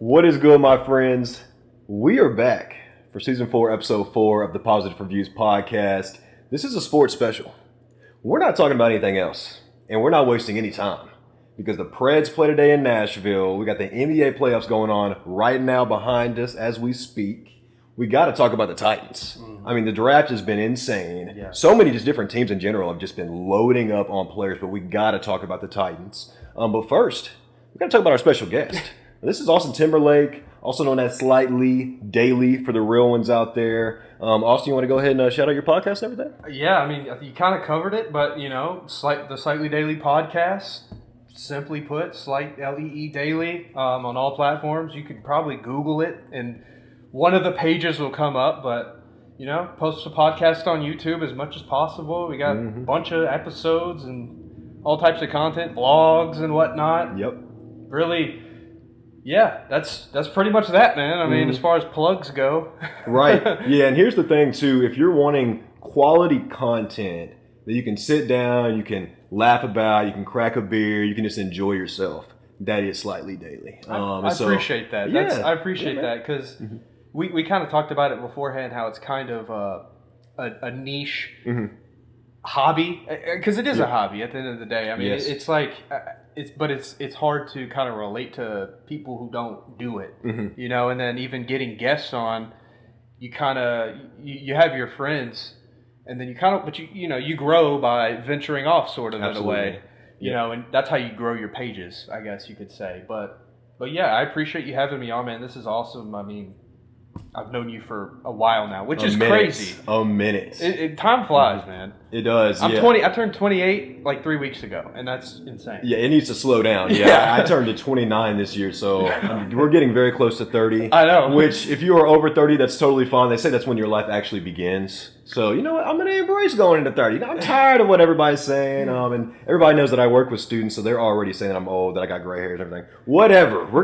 What is good, my friends? We are back for Season 4, Episode 4 of the Positive Reviews podcast. This is a sports special. We're not talking about anything else, and we're not wasting any time because the Preds play today in Nashville. We got the NBA playoffs going on right now behind us as we speak. We got to talk about the Titans. I mean, the draft has been insane. Yeah. So many just different teams in general have just been loading up on players, but we got to talk about the Titans. But first, we got to talk about our special guest. This is Austin Timberlake, also known as SlightLeeDaily for the real ones out there. Austin, you want to go ahead and shout out your podcast and everything? Yeah, I mean, you kind of covered it, but, the SlightLeeDaily podcast, simply put, SlightLeeDaily, on all platforms. You could probably Google it, and one of the pages will come up, but, post a podcast on YouTube as much as possible. We got a bunch of episodes and all types of content, vlogs and whatnot. Yep. Really... yeah, that's pretty much that, man. I mean, as far as plugs go. Right. Yeah, and here's the thing, too. If you're wanting quality content that you can sit down, you can laugh about, you can crack a beer, you can just enjoy yourself, that is SlightLeeDaily. I appreciate that. I appreciate that because we kind of talked about it beforehand, how it's kind of a niche hobby, because it is a hobby at the end of the day. I mean, it's like... it's hard to kind of relate to people who don't do it, and then even getting guests on, you kind of, you have your friends, and then you grow by venturing off sort of. Absolutely. In a way, and that's how you grow your pages, I guess you could say. But yeah, I appreciate you having me on, man. This is awesome. I mean, I've known you for a while now, which is crazy. A minute. Time flies, man. It does. I'm 20. I turned 28 like 3 weeks ago, and that's insane. Yeah, it needs to slow down. Yeah, I turned to 29 this year, so we're getting very close to 30. I know. Which, if you are over 30, that's totally fine. They say that's when your life actually begins. So, you know what? I'm going to embrace going into 30. I'm tired of what everybody's saying. And everybody knows that I work with students, so they're already saying I'm old, that I got gray hairs and everything. Whatever.